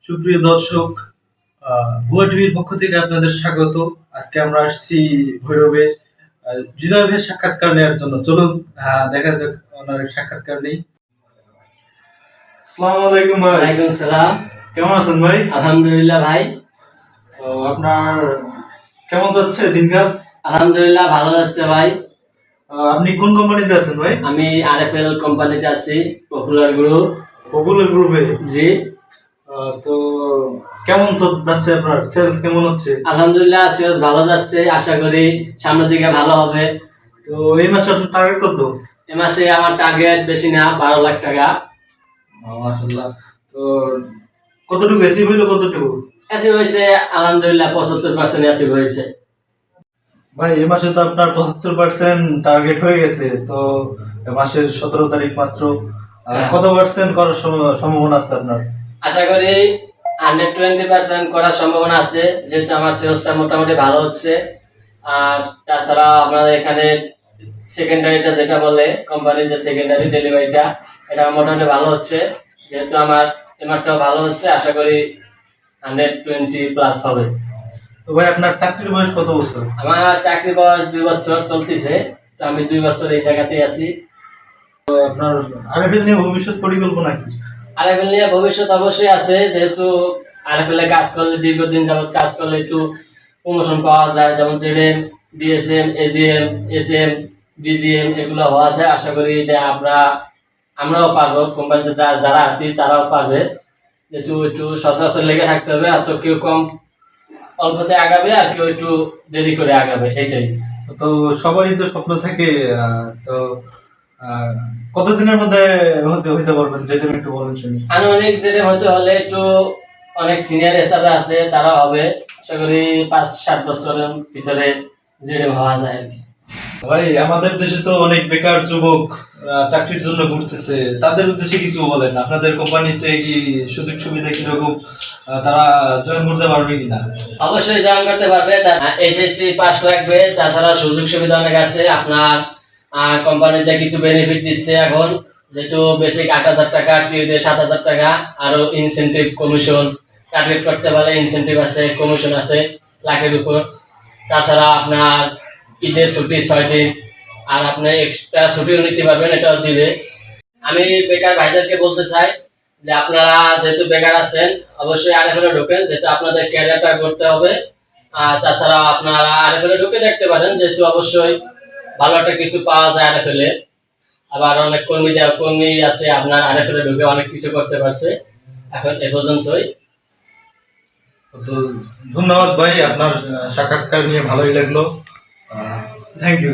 সুপ্রিয় দর্শক, ভুয়া টিভির পক্ষ থেকে আপনাদের স্বাগত। আজকে আমরা আসছি ভৈরবে হৃদয় ভাইয়ের সাক্ষাৎকার নেওয়ার জন্য। চলুন দেখা যাক ওনার সাক্ষাৎকার নেই। আসসালামু আলাইকুম ভাই। ওয়ালাইকুম সালাম। কেমন আছেন ভাই? আলহামদুলিল্লাহ ভাই। আপনার কেমন যাচ্ছে দিনকাল? আলহামদুলিল্লাহ ভালো যাচ্ছে ভাই। আপনি কোন কোম্পানিতে আছেন ভাই? আমি আরএফএল কোম্পানিতে আছি, পপুলার গ্রুপ। পপুলার গ্রুপে? জি। তো কেমন তো যাচ্ছে, আপনার সেলস কেমন হচ্ছে? আলহামদুলিল্লাহ সেলস ভালো যাচ্ছে, আশা করি সামনের দিকে ভালো হবে। তো এই মাসে আপনার টার্গেট কত? এই মাসে আমার টার্গেট বেশি না, 12 লাখ টাকা। মাশাআল্লাহ। তো কতটুকু অ্যাচিভ হইলো, কতটুকু অ্যাচিভ হয়েছে? আলহামদুলিল্লাহ 75% অ্যাচিভ হয়েছে। ভাই এই মাসে তো আপনার 75% টার্গেট হয়ে গেছে। তো মাসের 17 তারিখ মাত্র, কত পার্সেন্ট করার সম্ভাবনা আছে আপনার? আশা করি 120% করার সম্ভাবনা আছে, যেহেতু আমার সেলসটা মোটামুটি ভালো হচ্ছে। আর তাছাড়া আপনাদের এখানে সেকেন্ডারিটা যেটা বলে কোম্পানির যে সেকেন্ডারি ডেলিভারিটা, এটা মোটামুটি ভালো হচ্ছে। যেহেতু আমার পেমেন্টটাও ভালো হচ্ছে, আশা করি 120+ হবে। তো ভাই আপনার চাকরির বয়স কত বছর? আমার চাকরির বয়স 2 বছর চলতেছে। তো আমি 2 বছর এই জায়গাতেই আছি। তো আপনার আরএফএল নিয়ে ভবিষ্যৎ পরিকল্পনা কি? আরএফএল নিয়ে ভবিষ্যৎ অবশ্যই আছে, যেহেতু আরএফএল এ কাজ করলে, দীর্ঘদিন যাবত কাজ করলে একটু প্রমোশন পাওয়া যায়, যেমন জেডএম, ডিএসএম, এজিএম, এসএম, ডিজিএম এগুলো হওয়া যায়। আশা করি এটা আমরাও পারবো, কোম্পানিতে যারা আছি তারাও পারবে। যেহেতু একটু সচরাচর লেগে থাকতে হবে, আর তো কেউ কম অল্পতে আগাবে আর কেউ একটু দেরি করে আগাবে, এটাই। তো সবারই তো স্বপ্ন থাকে। তো কতদিনের মধ্যে হইতে পারবেন, যেটা একটু বলেন শুনি। আনুমানিক জেডএম হতে হলে একটু অনেক সিনিয়র এসারা আছে, তারা হবে। আশা করি 5-7 বছরের ভিতরে জেডএম হওয়া যায় আর কি। ভাই আমাদের দেশে তো অনেক বেকার যুবক চাকরির জন্য ঘুরতেছে, তাদের উদ্দেশ্যে কিছু বলেন। আপনাদের কোম্পানিতে কি সুযোগ সুবিধা কিরকম, তারা জয়েন করতে পারবে কিনা? অবশ্যই জয়েন করতে পারবে। এসএসসি পাস লাগবে, তাছাড়া সুযোগ সুবিধা অনেক আছে। আপনার কোম্পানিতে কিছু বেনিফিট দিচ্ছে এখন, যেহেতু বেসিক 8,000 টাকা, টিউতে 7,000 টাকা, আরো ইনসেনটিভ, কমিশন টার্গেট করতে পারলে ইনসেনটিভ আছে, কমিশন আছে লাখের উপর। তাছাড়া আপনার ঈদের ছুটি 6 দিন, আর আপনি এক্সট্রা ছুটিও নিতে পারবেন, এটাও দিবে। আমি বেকার ভাইদেরকে বলতে চাই যে আপনারা যেহেতু বেকার আছেন, অবশ্যই আরএফএল ঢোকেন, যেহেতু আপনাদের ক্যারিয়ারটা করতে হবে। আর তাছাড়া আপনারা আরএফএল ঢুকে দেখতে পারেন, যেহেতু অবশ্যই ভালো একটা কিছু পাওয়া যায় আরএফএল। আবার অনেক কর্মী আছে আপনার আরএফএল ঢুকে অনেক কিছু করতে পারছে। এখন এ পর্যন্তই। তো ধন্যবাদ ভাই, আপনার সাক্ষাৎকার নিয়ে ভালোই লাগলো। Thank you.